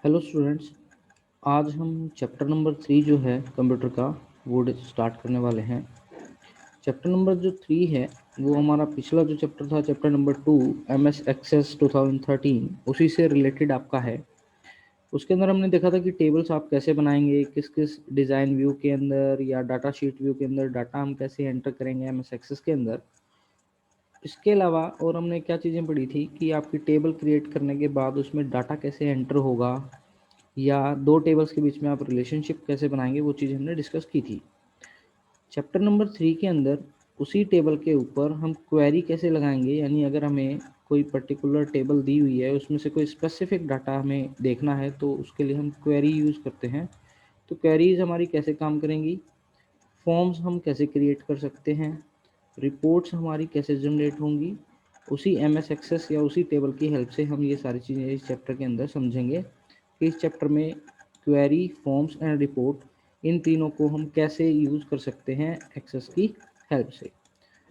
Hello students. आज हम chapter number 3 जो है कंप्यूटर का वो स्टार्ट करने वाले हैं। चैप्टर नंबर जो 3 है वो हमारा पिछला जो चैप्टर था चैप्टर नंबर 2 MS एक्सेस 2013 उसी से रिलेटेड आपका है। उसके अंदर हमने देखा था कि टेबल्स आप कैसे बनाएंगे, किस किस डिज़ाइन व्यू के अंदर या डाटा शीट व्यू के अंदर डाटा हम कैसे एंटर करेंगे MS एक्सेस के अंदर। इसके अलावा और हमने क्या चीज़ें पढ़ी थी कि आपकी टेबल क्रिएट करने के बाद उसमें डाटा कैसे एंटर होगा या दो टेबल्स के बीच में आप रिलेशनशिप कैसे बनाएंगे, वो चीज़ हमने डिस्कस की थी। चैप्टर नंबर 3 के अंदर उसी टेबल के ऊपर हम क्वेरी कैसे लगाएंगे, यानी अगर हमें कोई पर्टिकुलर टेबल दी हुई है उसमें से कोई स्पेसिफिक डाटा हमें देखना है तो उसके लिए हम क्वेरी यूज़ करते हैं। तो क्वेरीज हमारी कैसे काम करेंगी, फॉर्म्स हम कैसे क्रिएट कर सकते हैं, रिपोर्ट्स हमारी कैसे जनरेट होंगी, उसी MS एक्सेस या उसी टेबल की हेल्प से हम ये सारी चीज़ें इस चैप्टर के अंदर समझेंगे कि इस चैप्टर में क्वेरी, फॉर्म्स एंड रिपोर्ट इन तीनों को हम कैसे यूज़ कर सकते हैं एक्सेस की हेल्प से।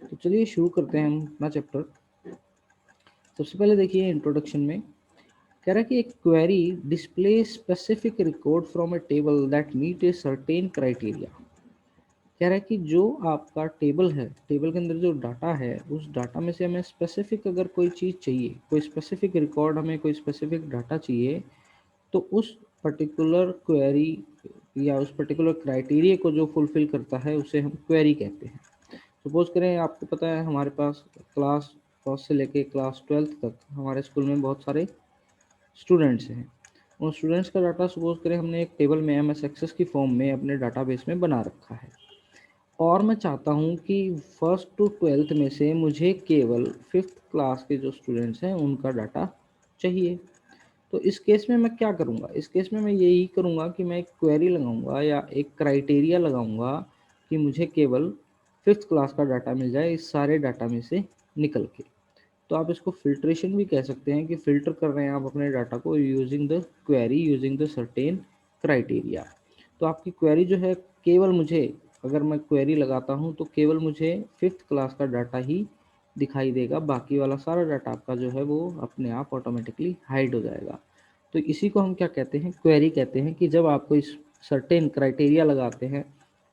तो चलिए शुरू करते हैं हम अपना चैप्टर। सबसे पहले देखिए इंट्रोडक्शन में कह रहा है कि एक query display specific record from a table that meet a certain criteria. कह रहा है कि जो आपका टेबल है, टेबल के अंदर जो डाटा है, उस डाटा में से हमें स्पेसिफिक अगर कोई चीज़ चाहिए, कोई स्पेसिफिक रिकॉर्ड, हमें कोई स्पेसिफिक डाटा चाहिए, तो उस पर्टिकुलर क्वेरी या उस पर्टिकुलर क्राइटेरिया को जो फुलफिल करता है उसे हम क्वेरी कहते हैं। सपोज करें आपको पता है हमारे पास क्लास फर्स्ट से लेके क्लास 12th तक हमारे स्कूल में बहुत सारे स्टूडेंट्स हैं। उन स्टूडेंट्स का डाटा सपोज करें हमने एक टेबल में MS एक्सेस की फॉर्म में अपने डाटाबेस में बना रखा है और मैं चाहता हूँ कि फर्स्ट टू 12th में से मुझे केवल 5th क्लास के जो स्टूडेंट्स हैं उनका डाटा चाहिए। तो इस केस में मैं क्या करूँगा, इस केस में मैं यही करूँगा कि मैं एक क्वेरी लगाऊंगा या एक क्राइटेरिया लगाऊंगा कि मुझे केवल 5th क्लास का डाटा मिल जाए इस सारे डाटा में से निकल के। तो आप इसको फिल्ट्रेशन भी कह सकते हैं कि फिल्टर कर रहे हैं आप अपने डाटा को using the query, using the certain criteria. तो आपकी क्वेरी जो है केवल मुझे, अगर मैं क्वेरी लगाता हूँ तो केवल मुझे 5th क्लास का डाटा ही दिखाई देगा, बाकी वाला सारा डाटा आपका जो है वो अपने आप ऑटोमेटिकली हाइड हो जाएगा। तो इसी को हम क्या कहते हैं, क्वेरी कहते हैं कि जब आप कोई सर्टेन क्राइटेरिया लगाते हैं,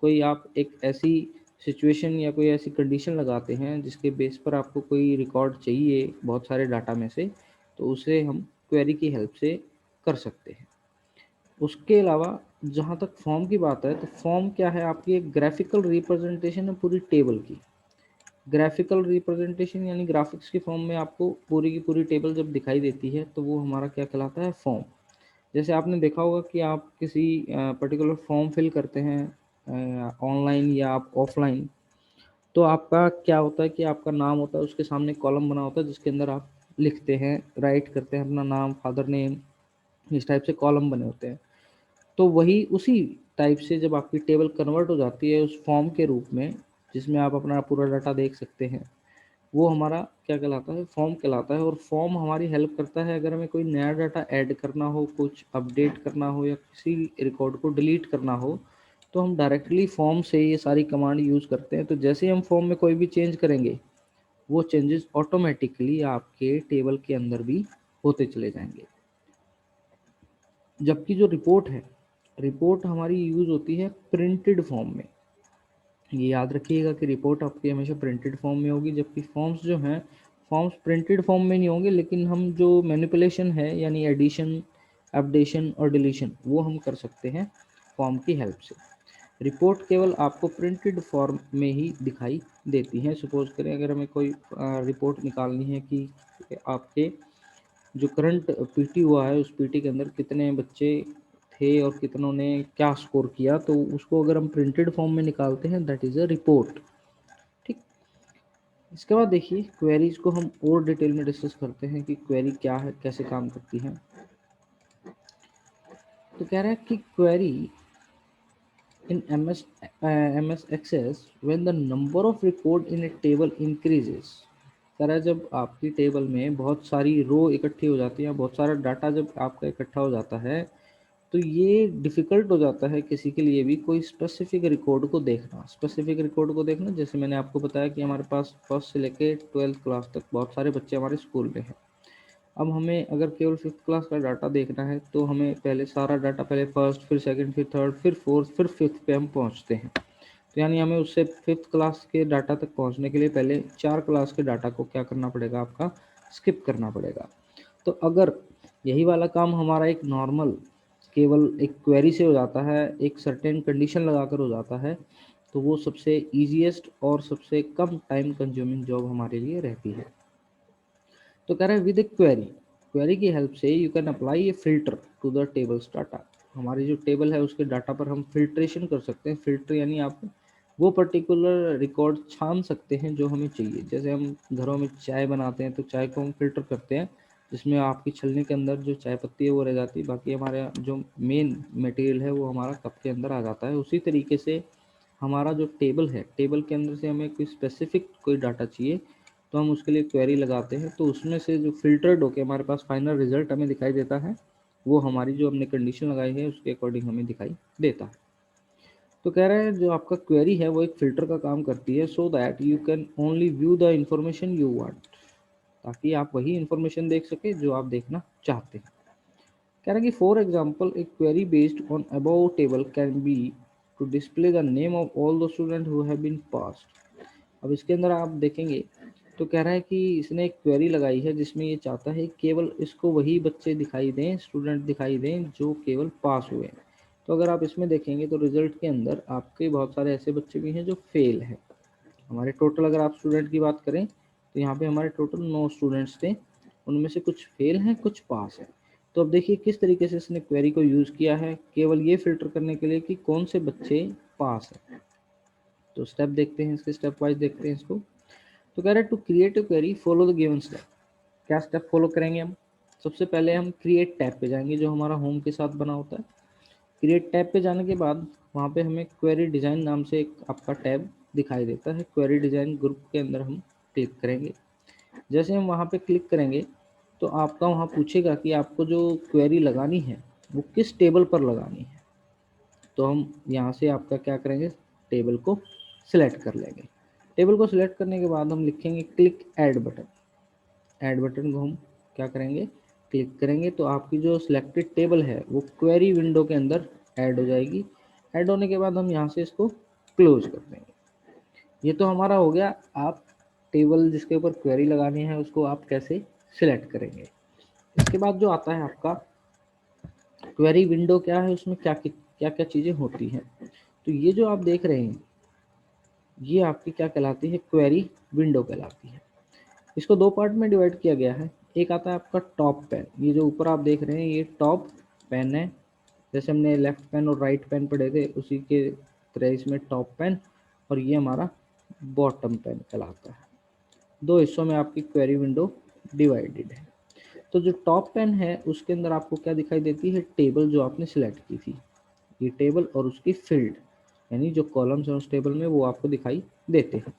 कोई आप एक ऐसी सिचुएशन या कोई ऐसी कंडीशन लगाते हैं जिसके बेस पर आपको कोई रिकॉर्ड चाहिए बहुत सारे डाटा में से, तो उसे हम क्वेरी की हेल्प से कर सकते हैं। उसके अलावा जहाँ तक फॉर्म की बात है, तो फॉर्म क्या है, आपकी एक ग्राफिकल रिप्रेजेंटेशन है पूरी टेबल की। ग्राफिकल रिप्रेजेंटेशन यानी ग्राफिक्स की फॉर्म में आपको पूरी की पूरी टेबल जब दिखाई देती है तो वो हमारा क्या कहलाता है, फॉर्म। जैसे आपने देखा होगा कि आप किसी पर्टिकुलर फॉर्म फिल करते हैं ऑनलाइन या आप ऑफलाइन, तो आपका क्या होता है कि आपका नाम होता है, उसके सामने कॉलम बना होता है जिसके अंदर आप लिखते हैं, राइट करते हैं अपना नाम, फादर नेम, इस टाइप से कॉलम बने होते हैं। तो वही उसी टाइप से जब आपकी टेबल कन्वर्ट हो जाती है उस फॉर्म के रूप में जिसमें आप अपना पूरा डाटा देख सकते हैं, वो हमारा क्या कहलाता है, फॉर्म कहलाता है। और फॉर्म हमारी हेल्प करता है अगर हमें कोई नया डाटा ऐड करना हो, कुछ अपडेट करना हो या किसी रिकॉर्ड को डिलीट करना हो, तो हम डायरेक्टली फॉर्म से ये सारी कमांड यूज़ करते हैं। तो जैसे ही हम फॉर्म में कोई भी चेंज करेंगे, वो चेंजेस ऑटोमेटिकली आपके टेबल के अंदर भी होते चले जाएंगे। जबकि जो रिपोर्ट है, रिपोर्ट हमारी यूज़ होती है प्रिंटेड फॉर्म में। ये याद रखिएगा कि रिपोर्ट आपकी हमेशा प्रिंटेड फॉर्म में होगी, जबकि फॉर्म्स जो हैं, फॉर्म्स प्रिंटेड फॉर्म में नहीं होंगे, लेकिन हम जो मैनिपुलेशन है यानी एडिशन, अपडेशन और डिलीशन वो हम कर सकते हैं फॉर्म की हेल्प से। रिपोर्ट केवल आपको प्रिंटेड फॉर्म में ही दिखाई देती हैं। सपोज करें अगर हमें कोई रिपोर्ट निकालनी है कि आपके जो करंट पीटी हुआ है उस पीटी के अंदर कितने बच्चे थे और कितनों ने क्या स्कोर किया, तो उसको अगर हम प्रिंटेड फॉर्म में निकालते हैं, दैट इज़ अ रिपोर्ट। ठीक। इसके बाद देखिए क्वेरीज को हम और डिटेल में डिस्कस करते हैं कि क्वेरी क्या है, कैसे काम करती है। तो कह रहा है कि query in MS Access when the number of record in a table increases। कह रहा है जब आपकी टेबल में बहुत सारी रो इकट्ठी हो जाती है, बहुत सारा डाटा जब आपका इकट्ठा हो जाता है, तो ये डिफ़िकल्ट हो जाता है किसी के लिए भी कोई स्पेसिफिक रिकॉर्ड को देखना। स्पेसिफिक रिकॉर्ड को देखना, जैसे मैंने आपको बताया कि हमारे पास फर्स्ट से लेके 12th क्लास तक बहुत सारे बच्चे हमारे स्कूल में हैं। अब हमें अगर केवल 5th क्लास का डाटा देखना है तो हमें पहले सारा डाटा, पहले फर्स्ट, फिर सेकंड, फिर थर्ड, फिर फोर्थ, फिर 5th पे हम पहुंचते हैं। तो यानी हमें उससे 5th क्लास के डाटा तक पहुंचने के लिए पहले 4 क्लास के डाटा को क्या करना पड़ेगा, आपका स्किप करना पड़ेगा। तो अगर यही वाला काम हमारा एक नॉर्मल केवल एक क्वेरी से हो जाता है, एक सर्टेन कंडीशन लगाकर हो जाता है, तो वो सबसे ईजीएस्ट और सबसे कम टाइम कंज्यूमिंग जॉब हमारे लिए रहती है। तो कह रहे हैं विद ए क्वेरी की हेल्प से you can apply a filter to the table's data. हमारी जो टेबल है उसके डाटा पर हम फिल्ट्रेशन कर सकते हैं। फिल्टर यानी आप वो पर्टिकुलर रिकॉर्ड छान सकते हैं जो हमें चाहिए। जैसे हम घरों में चाय बनाते हैं तो चाय को हम फिल्टर करते हैं, जिसमें आपकी छलनी के अंदर जो चाय पत्ती है वो रह जाती है, बाकी हमारा जो मेन मटेरियल है वो हमारा कप के अंदर आ जाता है। उसी तरीके से हमारा जो टेबल है, टेबल के अंदर से हमें कोई स्पेसिफिक कोई डाटा चाहिए तो हम उसके लिए क्वेरी लगाते हैं, तो उसमें से जो फिल्टर्ड होकर हमारे पास फाइनल रिजल्ट हमें दिखाई देता है, वो हमारी जो हमने कंडीशन लगाई है उसके अकॉर्डिंग हमें दिखाई देता है। तो कह रहे हैं जो आपका क्वेरी है वो एक फिल्टर का काम करती है, so that you can only view the information you want, ताकि आप वही इंफॉर्मेशन देख सके जो आप देखना चाहते हैं। कह रहे हैं कि for example a query based on above table can be to display the name of all the student who have been passed. अब इसके अंदर आप देखेंगे तो कह रहा है कि इसने एक क्वेरी लगाई है जिसमें ये चाहता है केवल इसको वही बच्चे दिखाई दें, स्टूडेंट दिखाई दें जो केवल पास हुए हैं। तो अगर आप इसमें देखेंगे तो रिजल्ट के अंदर आपके बहुत सारे ऐसे बच्चे भी हैं जो फेल हैं। हमारे टोटल अगर आप स्टूडेंट की बात करें तो यहाँ पे हमारे टोटल 9 स्टूडेंट्स थे, उनमें से कुछ फेल हैं, कुछ पास हैं। तो अब देखिए किस तरीके से इसने क्वेरी को यूज़ किया है, केवल ये फिल्टर करने के लिए कि कौन से बच्चे पास हैं। तो स्टेप देखते हैं, इसके स्टेप वाइज देखते हैं इसको। तो कह रहे हैं to create a query follow the given step. क्या स्टेप फॉलो करेंगे हम? सबसे पहले हम क्रिएट टैब पे जाएंगे जो हमारा होम के साथ बना होता है। क्रिएट टैब पे जाने के बाद वहाँ पे हमें क्वेरी डिज़ाइन नाम से एक आपका टैब दिखाई देता है। क्वेरी डिज़ाइन ग्रुप के अंदर हम क्लिक करेंगे। जैसे हम वहाँ पे क्लिक करेंगे तो आपका वहाँ पूछेगा कि आपको जो क्वेरी लगानी है वो किस टेबल पर लगानी है। तो हम यहाँ से आपका क्या करेंगे, टेबल को सिलेक्ट कर लेंगे। टेबल को सिलेक्ट करने के बाद हम लिखेंगे click add button. Add button को हम क्या करेंगे, क्लिक करेंगे तो आपकी जो सिलेक्टेड टेबल है वो क्वेरी विंडो के अंदर ऐड हो जाएगी। ऐड होने के बाद हम यहाँ से इसको क्लोज कर देंगे। ये तो हमारा हो गया, आप टेबल जिसके ऊपर क्वेरी लगानी है उसको आप कैसे सिलेक्ट करेंगे। इसके बाद जो आता है आपका क्वेरी विंडो, क्या है उसमें क्या क्या क्या चीज़ें होती हैं। तो ये जो आप देख रहे हैं ये आपकी क्या कहलाती है, क्वेरी विंडो कहलाती है। इसको दो पार्ट में डिवाइड किया गया है। एक आता है आपका टॉप पेन, ये जो ऊपर आप देख रहे हैं ये टॉप पेन है। जैसे हमने लेफ्ट पेन और राइट पेन पढ़े थे उसी के तरह इसमें टॉप पेन और ये हमारा बॉटम पेन कहलाता है। दो हिस्सों में आपकी क्वेरी विंडो डिवाइडेड है। तो जो टॉप पेन है उसके अंदर आपको क्या दिखाई देती है, टेबल जो आपने सिलेक्ट की थी, ये टेबल और उसकी फील्ड यानी जो कॉलम्स हैं उस टेबल में वो आपको दिखाई देते हैं।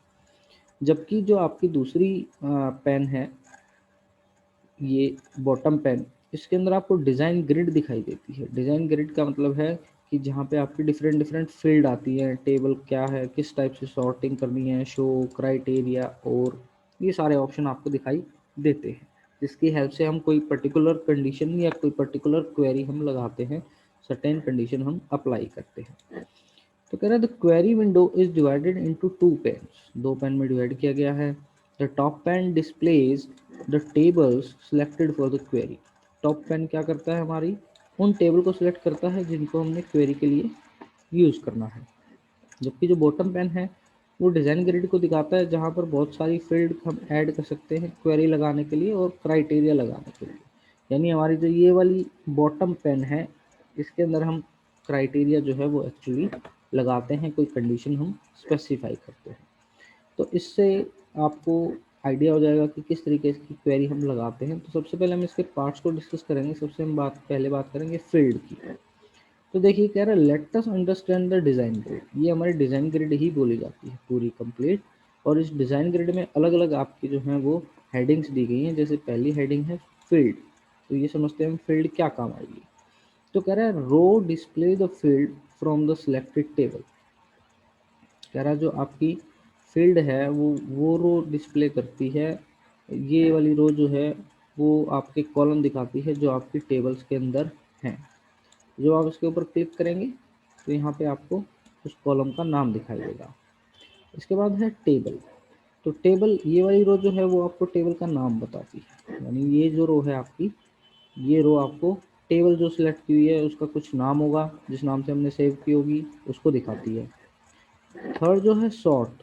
जबकि जो आपकी दूसरी पेन है ये बॉटम पेन, इसके अंदर आपको डिज़ाइन ग्रिड दिखाई देती है। डिज़ाइन ग्रिड का मतलब है कि जहाँ पे आपकी डिफरेंट डिफरेंट फील्ड आती है, टेबल क्या है, किस टाइप से सॉर्टिंग करनी है, शो, क्राइटेरिया और ये सारे ऑप्शन आपको दिखाई देते हैं, जिसकी हेल्प से हम कोई पर्टिकुलर कंडीशन या कोई पर्टिकुलर क्वेरी हम लगाते हैं, सर्टेन कंडीशन हम अप्लाई करते हैं। तो कह रहा है the query window is divided into two panes, दो पेन में डिवाइड किया गया है। The top pane displays the tables selected for the query. Top pane क्या करता है, हमारी उन टेबल को सिलेक्ट करता है जिनको हमने क्वेरी के लिए यूज़ करना है। जबकि जो बॉटम पेन है वो डिज़ाइन ग्रिड को दिखाता है जहाँ पर बहुत सारी फील्ड हम ऐड कर सकते हैं क्वेरी लगाने के लिए और क्राइटेरिया लगाने के लिए। यानी हमारी जो ये वाली बॉटम पेन है इसके अंदर हम क्राइटेरिया जो है वो एक्चुअली लगाते हैं, कोई कंडीशन हम स्पेसिफाई करते हैं। तो इससे आपको आइडिया हो जाएगा कि किस तरीके की क्वेरी हम लगाते हैं। तो सबसे पहले हम इसके पार्ट्स को डिस्कस करेंगे। सबसे हम पहले बात करेंगे फील्ड की। तो देखिए कह रहा है let us understand the design grid. ये हमारी डिज़ाइन ग्रिड ही बोली जाती है पूरी कंप्लीट। और इस डिज़ाइन ग्रिड में अलग अलग आपकी जो हैं वो हेडिंग्स दी गई हैं। जैसे पहली हेडिंग है फील्ड, तो ये समझते हैं हम फील्ड क्या काम आएगी। तो कह रहा है row display the field from the selected table. कह रहा है जो आपकी फील्ड है वो रो डिस्प्ले करती है, ये वाली रो जो है वो आपके कॉलम दिखाती है जो आपकी टेबल्स के अंदर हैं। जब आप इसके ऊपर क्लिक करेंगे तो यहाँ पे आपको उस कॉलम का नाम दिखाई देगा। इसके बाद है टेबल। तो टेबल, ये वाली रो जो है वो आपको टेबल का नाम बताती है, यानी ये जो रो है आपकी, ये रो आपको टेबल जो सिलेक्ट की हुई है उसका कुछ नाम होगा, जिस नाम से हमने सेव की होगी उसको दिखाती है। थर्ड जो है सॉर्ट।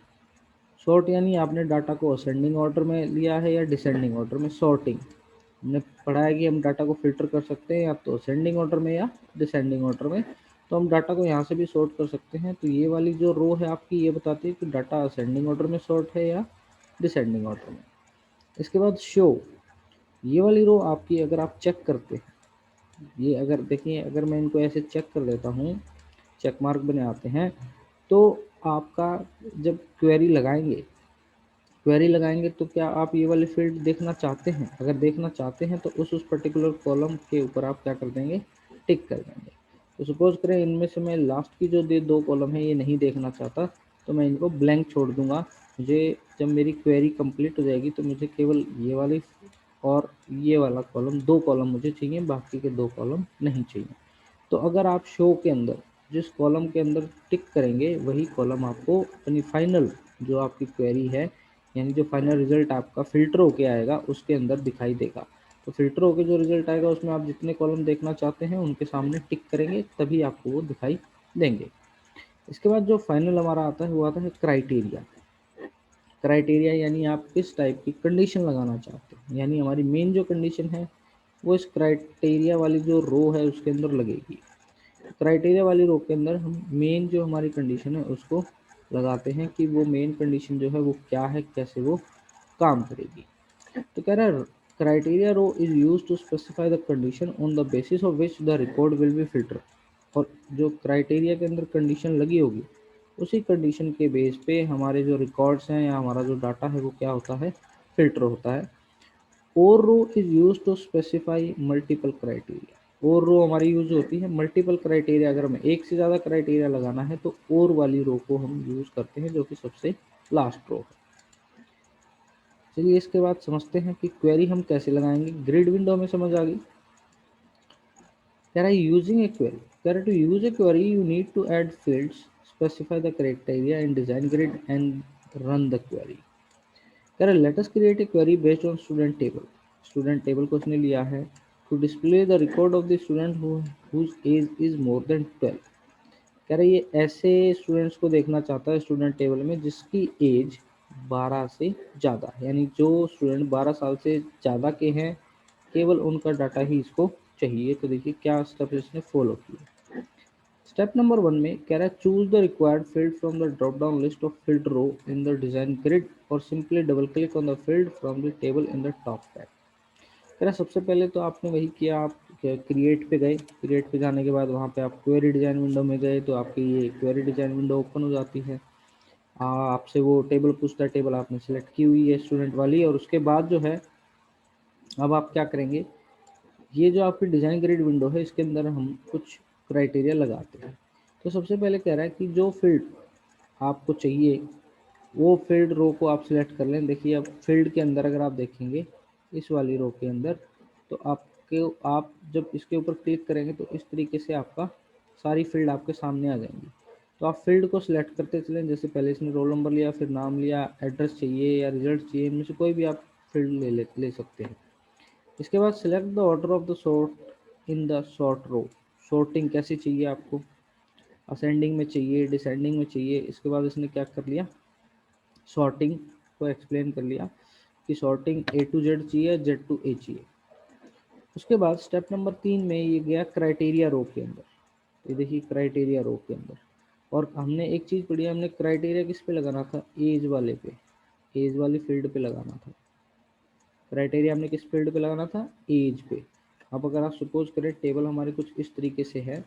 सॉर्ट यानी आपने डाटा को असेंडिंग ऑर्डर में लिया है या डिसेंडिंग ऑर्डर में। सॉर्टिंग हमने पढ़ा है कि हम डाटा को फिल्टर कर सकते हैं या तो असेंडिंग ऑर्डर में या डिसेंडिंग ऑर्डर में, तो हम डाटा को यहाँ से भी सॉर्ट कर सकते हैं। तो ये वाली जो रो है आपकी, ये बताती है कि डाटा असेंडिंग ऑर्डर में सॉर्ट है या डिसेंडिंग ऑर्डर में। इसके बाद शो, ये वाली रो आपकी अगर आप चेक करते हैं, ये अगर देखिए, अगर मैं इनको ऐसे चेक कर देता हूँ, चेक मार्क बने आते हैं, तो आपका जब क्वेरी लगाएंगे तो क्या आप ये वाले फील्ड देखना चाहते हैं? अगर देखना चाहते हैं तो उस पर्टिकुलर कॉलम के ऊपर आप क्या कर देंगे, टिक कर देंगे। तो सपोज करें इनमें से मैं लास्ट की जो दो कॉलम है ये नहीं देखना चाहता, तो मैं इनको ब्लैंक छोड़ दूंगा। मुझे जब मेरी क्वेरी कंप्लीट हो जाएगी तो मुझे केवल ये वाली और ये वाला कॉलम, दो कॉलम मुझे चाहिए, बाकी के दो कॉलम नहीं चाहिए। तो अगर आप शो के अंदर जिस कॉलम के अंदर टिक करेंगे वही कॉलम आपको अपनी फाइनल जो आपकी क्वेरी है, यानी जो फाइनल रिजल्ट आपका फिल्टर होके आएगा उसके अंदर दिखाई देगा। तो फिल्टर होके जो रिजल्ट आएगा उसमें आप जितने कॉलम देखना चाहते हैं उनके सामने टिक करेंगे तभी आपको वो दिखाई देंगे। इसके बाद जो फाइनल हमारा आता है वो आता है क्राइटेरिया। क्राइटेरिया यानी आप किस टाइप की कंडीशन लगाना चाहते हैं, यानी हमारी मेन जो कंडीशन है वो इस क्राइटेरिया वाली जो रो है उसके अंदर लगेगी। क्राइटेरिया वाली रो के अंदर हम मेन जो हमारी कंडीशन है उसको लगाते हैं कि वो मेन कंडीशन जो है वो क्या है, कैसे वो काम करेगी। तो कह रहा है criteria row is use to specify the condition on the basis of which the record will be filter. और जो क्राइटेरिया के अंदर कंडीशन लगी होगी उसी कंडीशन के बेस पे हमारे जो रिकॉर्ड्स हैं या हमारा जो डाटा है वो क्या होता है, फिल्टर होता है। और row is use to specify multiple criteria. और रो हमारी यूज होती है मल्टीपल क्राइटेरिया, अगर हमें एक से ज़्यादा क्राइटेरिया लगाना है तो और वाली रो को हम यूज करते हैं जो कि सबसे लास्ट रो है। चलिए इसके बाद समझते हैं कि क्वेरी हम कैसे लगाएंगे। ग्रिड विंडो में समझ आ गई। कह रहा है यूजिंग ए क्वेरी, कह रहा है to use a query you need to add fields, specify the criteria in design grid and run the query. कह रहा है let us create a query based on student table. Student table को उसने लिया है to display the record of the student whose age is more than 12। कह रहा है ये ऐसे स्टूडेंट्स को देखना चाहता है स्टूडेंट टेबल में जिसकी एज 12 से ज़्यादा है, यानी जो स्टूडेंट 12 साल से ज़्यादा के हैं केवल उनका डाटा ही इसको चाहिए। तो देखिए क्या स्टेप इसने फॉलो किया। स्टेप नंबर 1 में कह रहा है choose the required field from the drop down list of field row in the design grid और simply double click on the field from the table in the top tab. कह रहा सबसे पहले तो आपने वही किया, आप क्रिएट पे गए, क्रिएट पे जाने के बाद वहाँ पे आप क्वेरी डिजाइन विंडो में गए तो आपकी ये क्वेरी डिजाइन विंडो ओपन हो जाती है। आपसे वो टेबल पूछता है, टेबल आपने सेलेक्ट की हुई है स्टूडेंट वाली, और उसके बाद जो है अब आप क्या करेंगे, ये जो आपकी डिजाइन ग्रिड विंडो है इसके अंदर हम कुछ क्राइटेरिया लगाते हैं। तो सबसे पहले कह रहा है कि जो फील्ड आपको चाहिए वो फील्ड रो को आप सिलेक्ट कर लें। देखिए अब फील्ड के अंदर अगर आप देखेंगे इस वाली रो के अंदर, तो आप जब इसके ऊपर क्लिक करेंगे तो इस तरीके से आपका सारी फील्ड आपके सामने आ जाएंगी। तो आप फील्ड को सिलेक्ट करते चलें, जैसे पहले इसने रोल नंबर लिया, फिर नाम लिया, एड्रेस चाहिए या रिजल्ट चाहिए, इनमें से कोई भी आप फील्ड ले सकते हैं। इसके बाद select the order of the sort in the sort row. Sorting कैसी चाहिए आपको, असेंडिंग में चाहिए, डिसेंडिंग में चाहिए। इसके बाद इसने क्या कर लिया, सॉर्टिंग को एक्सप्लेन कर लिया कि सॉर्टिंग ए टू जेड चाहिए, जेड टू ए चाहिए। उसके बाद स्टेप नंबर 3 में ये गया क्राइटेरिया रो के अंदर। ये देखिए क्राइटेरिया रो के अंदर, और हमने एक चीज़ पढ़ी, हमने क्राइटेरिया किस पे लगाना था, एज वाले पे, एज वाली फील्ड पे लगाना था। क्राइटेरिया हमने किस फील्ड पे लगाना था, एज पे। अब अगर आप सपोज करें टेबल हमारे कुछ इस तरीके से है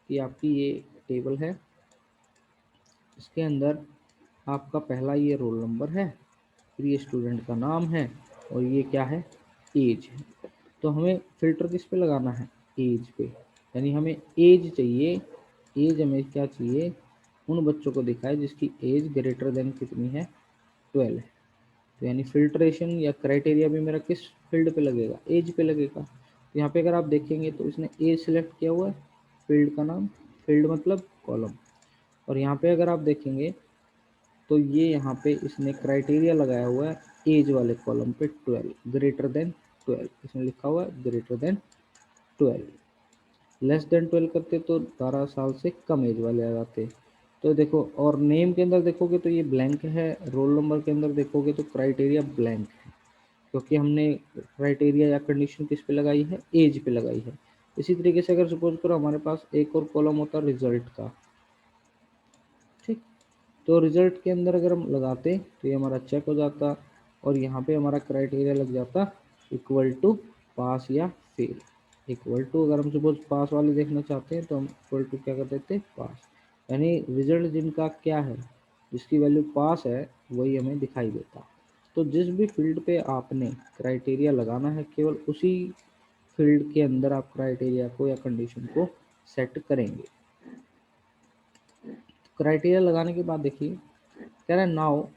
कि आपकी ये टेबल है, इसके अंदर आपका पहला ये रोल नंबर है, फिर ये स्टूडेंट का नाम है, और ये क्या है, एज है। तो हमें फिल्टर किस पे लगाना है, एज पे, यानी हमें एज चाहिए। एज हमें क्या चाहिए, उन बच्चों को दिखाए जिसकी एज ग्रेटर देन कितनी है, 12 है। तो यानी फिल्ट्रेशन या क्राइटेरिया भी मेरा किस फील्ड पे लगेगा, एज पे लगेगा। तो यहाँ पे अगर आप देखेंगे तो इसने एज सिलेक्ट किया हुआ है, फील्ड का नाम, फील्ड मतलब कॉलम। और यहाँ पे अगर आप देखेंगे तो ये यहाँ पे इसने क्राइटेरिया लगाया हुआ है एज वाले कॉलम पे 12, ग्रेटर देन 12 इसमें लिखा हुआ है, ग्रेटर देन 12। लेस देन 12 करते तो 12 साल से कम एज वाले आ जाते। तो देखो, और नेम के अंदर देखोगे तो ये ब्लैंक है, रोल नंबर के अंदर देखोगे तो क्राइटेरिया ब्लैंक है, क्योंकि हमने क्राइटेरिया या कंडीशन किस पे लगाई है, एज पे लगाई है। इसी तरीके से अगर सपोज करो हमारे पास एक और कॉलम होता रिजल्ट का, ठीक, तो रिजल्ट के अंदर अगर हम लगाते तो ये हमारा चेक हो जाता, और यहाँ पे हमारा क्राइटेरिया लग जाता इक्वल टू पास या फेल। इक्वल टू, अगर हम सपोज पास वाले देखना चाहते हैं तो हम इक्वल टू क्या कर देते, पास। यानी रिजल्ट जिनका क्या है, जिसकी वैल्यू पास है वही हमें दिखाई देता। तो जिस भी फील्ड पे आपने क्राइटेरिया लगाना है, केवल उसी फील्ड के अंदर आप क्राइटेरिया को या कंडीशन को सेट करेंगे। क्राइटेरिया लगाने के बाद देखिए कह रहा है now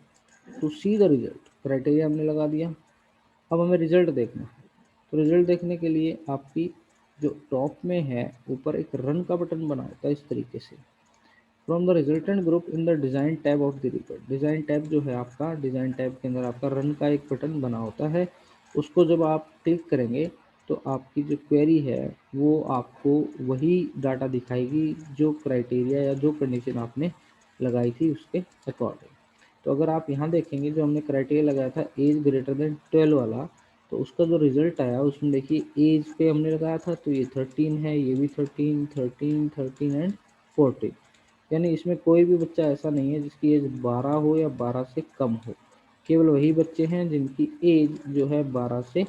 to see the result, criteria हमने लगा दिया, अब हमें रिजल्ट देखना है। तो रिजल्ट देखने के लिए आपकी जो टॉप में है ऊपर एक रन का बटन बना होता है इस तरीके से, from the resultant group in the design tab of the report. Design tab जो है आपका, डिज़ाइन टैब के अंदर आपका रन का एक बटन बना होता है, उसको जब आप क्लिक करेंगे तो आपकी जो क्वेरी है वो आपको वही डाटा दिखाएगी जो क्राइटेरिया या जो कंडीशन आपने लगाई थी उसके अकॉर्डिंग। तो अगर आप यहाँ देखेंगे जो हमने क्राइटेरिया लगाया था एज ग्रेटर देन 12 वाला, तो उसका जो रिजल्ट आया उसमें देखिए एज पे हमने लगाया था तो ये 13 है, ये भी 13, 13, 13 एंड 14। यानी इसमें कोई भी बच्चा ऐसा नहीं है जिसकी एज 12 हो या 12 से कम हो, केवल वही बच्चे हैं जिनकी एज जो है 12 से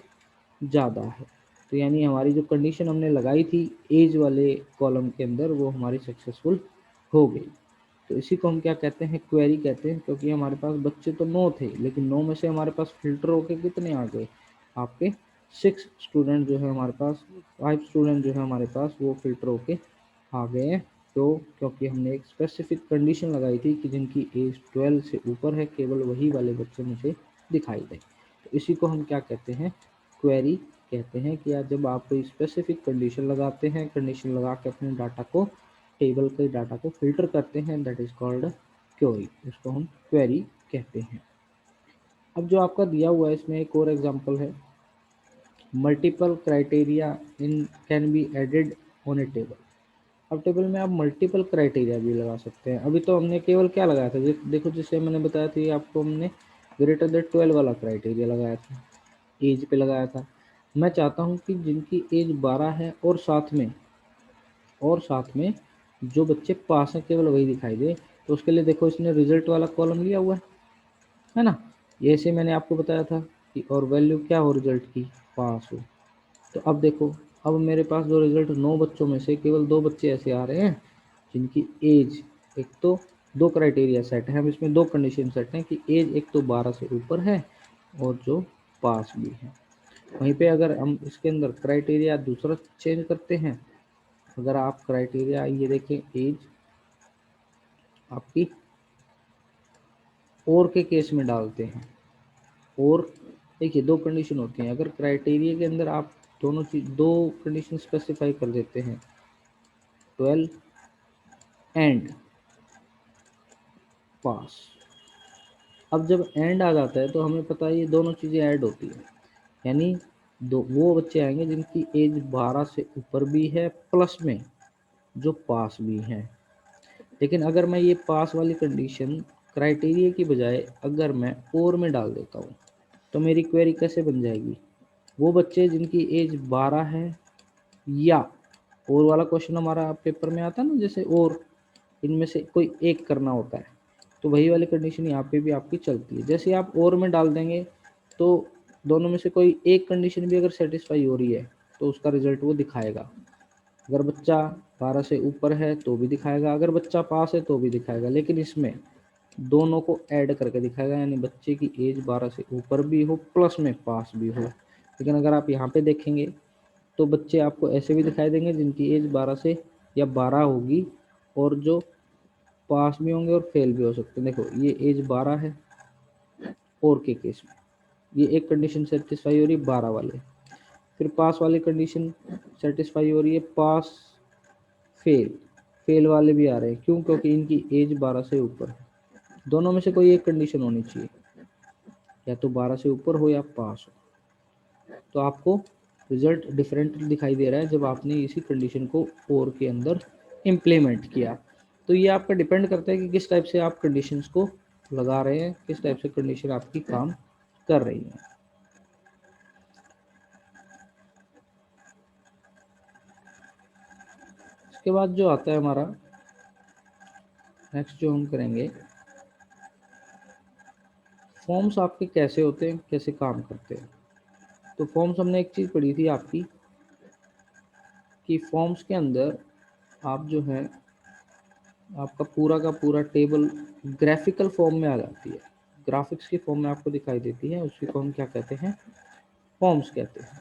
ज़्यादा है। तो यानी हमारी जो कंडीशन हमने लगाई थी एज वाले कॉलम के अंदर वो हमारी सक्सेसफुल हो गई। तो इसी को हम क्या कहते हैं, क्वेरी कहते हैं, क्योंकि हमारे पास बच्चे तो 9 थे लेकिन 9 में से हमारे पास फिल्टर होके कितने आ गए, आपके 6 स्टूडेंट जो है हमारे पास, 5 स्टूडेंट जो है हमारे पास वो फिल्टर होके आ गए हैं। तो क्योंकि हमने एक स्पेसिफिक कंडीशन लगाई थी कि जिनकी एज 12 से ऊपर है केवल वही वाले बच्चे मुझे दिखाई दें। तो इसी को हम क्या कहते हैं, क्वेरी कहते हैं। कि या जब आप कोई स्पेसिफिक कंडीशन लगाते हैं, कंडीशन लगा के अपने डाटा को, टेबल के डाटा को फिल्टर करते हैं, दैट इज कॉल्ड क्वेरी, उसको हम क्वेरी कहते हैं। अब जो आपका दिया हुआ है इसमें एक और एग्जांपल है, multiple criteria in can be added on a table. अब टेबल में आप मल्टीपल क्राइटेरिया भी लगा सकते हैं। अभी तो हमने केवल क्या लगाया था, देखो जिससे मैंने बताया था, ये आपको हमने ग्रेटर देन 12 वाला क्राइटेरिया लगाया था, एज पे लगाया था। मैं चाहता हूँ कि जिनकी एज 12 है और साथ में जो बच्चे पास हैं केवल वही दिखाई दे। तो उसके लिए देखो इसने रिजल्ट वाला कॉलम लिया हुआ है ना, ये से मैंने आपको बताया था कि और वैल्यू क्या हो रिजल्ट की, पास हो। तो अब देखो, अब मेरे पास जो रिजल्ट 9 बच्चों में से केवल 2 बच्चे ऐसे आ रहे हैं जिनकी एज, एक तो 2 क्राइटेरिया सेट है, हम इसमें 2 कंडीशन सेट हैं कि एज एक तो 12 से ऊपर है और जो पास भी है। वहीं पे अगर हम इसके अंदर क्राइटेरिया दूसरा चेंज करते हैं, अगर आप क्राइटेरिया ये देखें एज आपकी और के केस में डालते हैं, और देखिए 2 कंडीशन होती हैं, अगर क्राइटेरिया के अंदर आप दोनों चीज 2 कंडीशन स्पेसिफाई कर देते हैं, 12 एंड पास। अब जब एंड आ जाता है तो हमें पता है ये दोनों चीज़ें ऐड होती है, यानी दो वो बच्चे आएंगे जिनकी एज 12 से ऊपर भी है प्लस में जो पास भी हैं। लेकिन अगर मैं ये पास वाली कंडीशन क्राइटेरिया की बजाय अगर मैं और में डाल देता हूँ तो मेरी क्वेरी कैसे बन जाएगी, वो बच्चे जिनकी एज 12 है या, और वाला क्वेश्चन हमारा पेपर में आता है ना, जैसे और इनमें से कोई एक करना होता है, तो वही वाली कंडीशन यहाँ पे भी आपकी चलती है। जैसे आप और में डाल देंगे तो दोनों में से कोई एक कंडीशन भी अगर सेटिस्फाई हो रही है तो उसका रिजल्ट वो दिखाएगा। अगर बच्चा 12 से ऊपर है तो भी दिखाएगा, अगर बच्चा पास है तो भी दिखाएगा, लेकिन इसमें दोनों को ऐड करके दिखाएगा, यानी बच्चे की एज 12 से ऊपर भी हो प्लस में पास भी हो। लेकिन अगर आप यहाँ पे देखेंगे तो बच्चे आपको ऐसे भी दिखाई देंगे जिनकी एज 12 से या 12 होगी और जो पास भी होंगे और फेल भी हो सकते हैं। देखो ये एज 12 है और के केस में, ये एक कंडीशन सेटिस्फाई हो रही है 12 वाले। फिर पास वाली कंडीशन सेटिस्फाई हो रही है, पास फेल, फेल वाले भी आ रहे हैं। क्यों? क्योंकि इनकी एज 12 से ऊपर है। दोनों में से कोई एक कंडीशन होनी चाहिए, या तो 12 से ऊपर हो या पास हो। तो आपको रिजल्ट डिफरेंट दिखाई दे रहा है जब आपने इसी कंडीशन को और के अंदर इम्प्लीमेंट किया। तो ये आपका डिपेंड करता है कि किस टाइप से आप कंडीशंस को लगा रहे हैं, किस टाइप से कंडीशन आपकी काम कर रही है। इसके बाद जो आता है हमारा नेक्स्ट जो हम करेंगे, फॉर्म्स आपके कैसे होते हैं, कैसे काम करते हैं। तो फॉर्म्स हमने एक चीज़ पढ़ी थी आपकी कि फॉर्म्स के अंदर आप जो है आपका पूरा का पूरा टेबल ग्राफिकल फॉर्म में आ जाती है, ग्राफिक्स की फॉर्म में आपको दिखाई देती है, उसी को हम क्या कहते हैं, फॉर्म्स कहते हैं।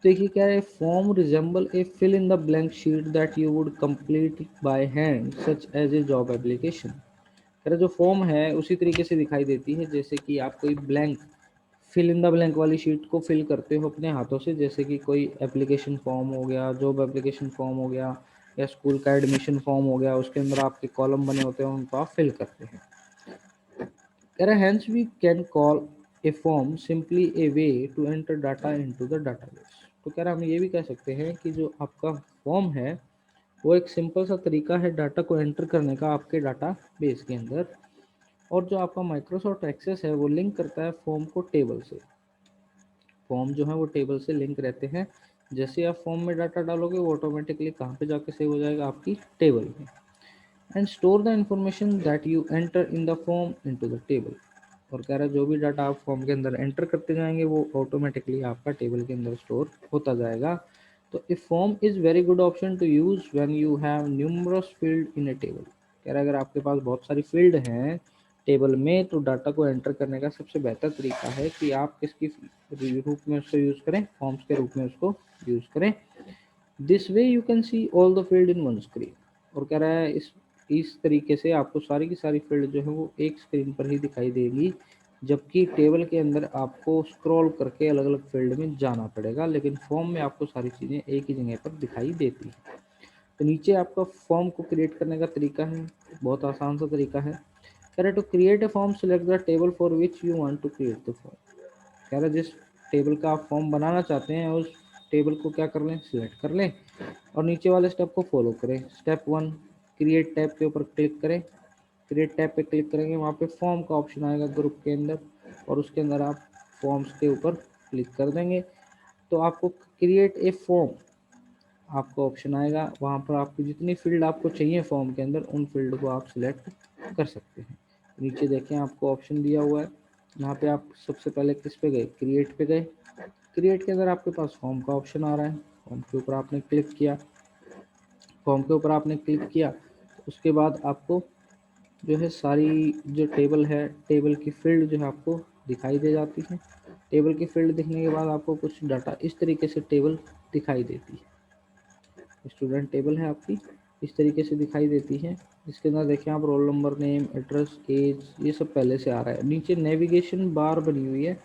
देखिए क्या है, form resemble a fill in the blank sheet that you would complete by hand such as a job application. कह जो फॉर्म है उसी तरीके से दिखाई देती है जैसे कि आप कोई blank fill in the blank वाली शीट को फिल करते हो अपने हाथों से, जैसे कि कोई एप्लीकेशन फॉर्म हो गया, जॉब एप्लीकेशन फॉर्म हो गया, या स्कूल का एडमिशन फॉर्म हो गया, उसके अंदर आपके कॉलम बने होते हैं, उनको आप फिल करते हैं। Hence we can call a form simply a way to enter data into the database। तो कह रहा हम ये भी कह सकते हैं कि जो आपका फॉर्म है वो एक सिंपल सा तरीका है डाटा को एंटर करने का आपके डाटा बेस के अंदर। और जो आपका माइक्रोसॉफ्ट एक्सेस है वो लिंक करता है फॉर्म को टेबल से। फॉर्म जो है वो टेबल से लिंक रहते हैं। जैसे आप फॉर्म में डाटा डालोगे वो ऑटोमेटिकली कहाँ पे जाके सेव हो जाएगा, आपकी टेबल में। And store the information that you enter in the form into the table. और कह रहा है जो भी डाटा आप फॉर्म के अंदर एंटर करते जाएंगे वो ऑटोमेटिकली आपका टेबल के अंदर स्टोर होता जाएगा। तो a form is very good option to use when you have numerous field in a table. कह रहा है अगर आपके पास बहुत सारी फील्ड हैं टेबल में तो डाटा को एंटर करने का सबसे बेहतर तरीका है कि आप किसकी रूप में उसको यूज़ करें, फॉर्म्स के रूप में उसको यूज़ करें। This way you can see all the field in one screen. और कह रहा है इस तरीके से आपको सारी की सारी फील्ड जो है वो एक स्क्रीन पर ही दिखाई देगी, जबकि टेबल के अंदर आपको स्क्रॉल करके अलग अलग फील्ड में जाना पड़ेगा, लेकिन फॉर्म में आपको सारी चीज़ें एक ही जगह पर दिखाई देती है। तो नीचे आपका फॉर्म को क्रिएट करने का तरीका है, बहुत आसान सा तरीका है। कह रहे to create a form select the table for which you want to create the form. कह रहे जिस टेबल का आप फॉर्म बनाना चाहते हैं उस टेबल को क्या कर लें, सिलेक्ट कर लें और नीचे वाले स्टेप को फॉलो करें। स्टेप 1, क्रिएट टैब के ऊपर क्लिक करें। क्रिएट टैब पे क्लिक करेंगे, वहाँ पे फॉर्म का ऑप्शन आएगा ग्रुप के अंदर और उसके अंदर आप फॉर्म्स के ऊपर क्लिक कर देंगे तो आपको क्रिएट ए फॉर्म आपका ऑप्शन आएगा। वहाँ पर आपकी जितनी फील्ड आपको चाहिए फॉर्म के अंदर उन फील्ड को आप सिलेक्ट कर सकते हैं। नीचे देखें आपको ऑप्शन दिया हुआ है, यहाँ पे आप सबसे पहले किस पे गए, क्रिएट पे गए। क्रिएट के अंदर आपके पास फॉर्म का ऑप्शन आ रहा है, फॉर्म के ऊपर आपने क्लिक किया। फॉर्म के ऊपर आपने क्लिक किया तो उसके बाद आपको जो है सारी जो टेबल है, टेबल की फील्ड जो है आपको दिखाई दे जाती है। टेबल की फील्ड दिखने के बाद आपको कुछ डाटा इस तरीके से टेबल दिखाई देती है। स्टूडेंट टेबल है आपकी इस तरीके से दिखाई देती है। इसके अंदर देखें आप roll number, name, address, age, ये सब पहले से आ रहा है। नीचे नेविगेशन बार बनी हुई है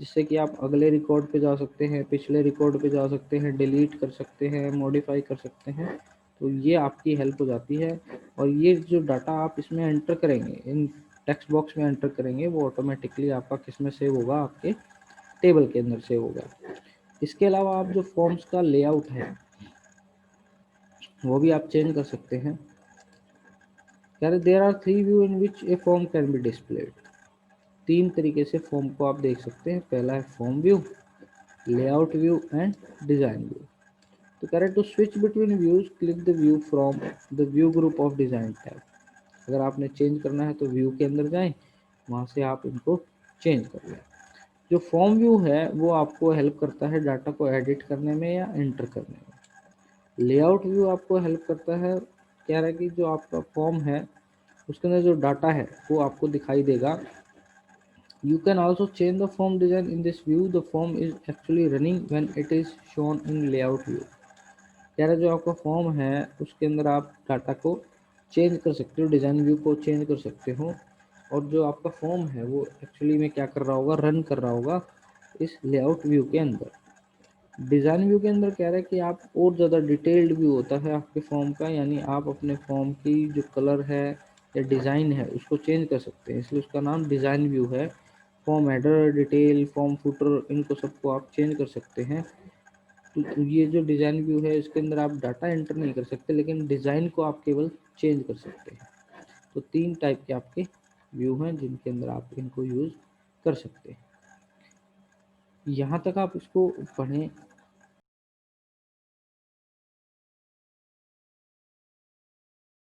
जिससे कि आप अगले रिकॉर्ड पे जा सकते हैं, पिछले रिकॉर्ड पे जा सकते हैं, डिलीट कर सकते हैं, मॉडिफाई कर सकते हैं। तो ये आपकी हेल्प हो जाती है। और ये जो डाटा आप इसमें एंटर करेंगे, इन टेक्स्ट बॉक्स में एंटर करेंगे, वो ऑटोमेटिकली आपका किस में सेव होगा, आपके टेबल के अंदर सेव होगा। इसके अलावा आप जो फॉर्म्स का लेआउट है वो भी आप चेंज कर सकते हैं। यार there are 3 view in which a form can be displayed. 3 तरीके से फॉर्म को आप देख सकते हैं। पहला है form view, layout view and design view. तो कह रहे to switch between views click the view from the view group of design tab. अगर आपने चेंज करना है तो व्यू के अंदर जाएं, वहाँ से आप इनको चेंज कर लें। जो फॉर्म व्यू है वो आपको हेल्प करता है डाटा को एडिट करने में या एंटर करने में। लेआउट व्यू आपको हेल्प करता है, कह रहा है कि जो आपका फॉर्म है उसके अंदर जो डाटा है वो आपको दिखाई देगा। You can also change the form design in this view, the form is actually running when it is shown in layout view. कह रहा है जो आपका फॉर्म है उसके अंदर आप डाटा को चेंज कर सकते हो, डिज़ाइन व्यू को चेंज कर सकते हो। और जो आपका फॉर्म है वो एक्चुअली में क्या कर रहा होगा, रन कर रहा होगा इस लेआउट व्यू के अंदर। डिज़ाइन व्यू के अंदर कह रहा है कि आप और ज़्यादा डिटेल्ड व्यू होता है आपके फॉर्म का, यानी आप अपने फॉर्म की जो कलर है या डिज़ाइन है उसको चेंज कर सकते हैं, इसलिए उसका नाम डिज़ाइन व्यू है। Form header, detail, form footer, इनको सबको आप चेंज कर सकते हैं। तो ये जो डिज़ाइन व्यू है इसके अंदर आप डाटा एंटर नहीं कर सकते, लेकिन डिज़ाइन को आप केवल चेंज कर सकते हैं। तो 3 टाइप के आपके व्यू हैं जिनके अंदर आप इनको यूज़ कर सकते हैं। यहाँ तक आप इसको पढ़ें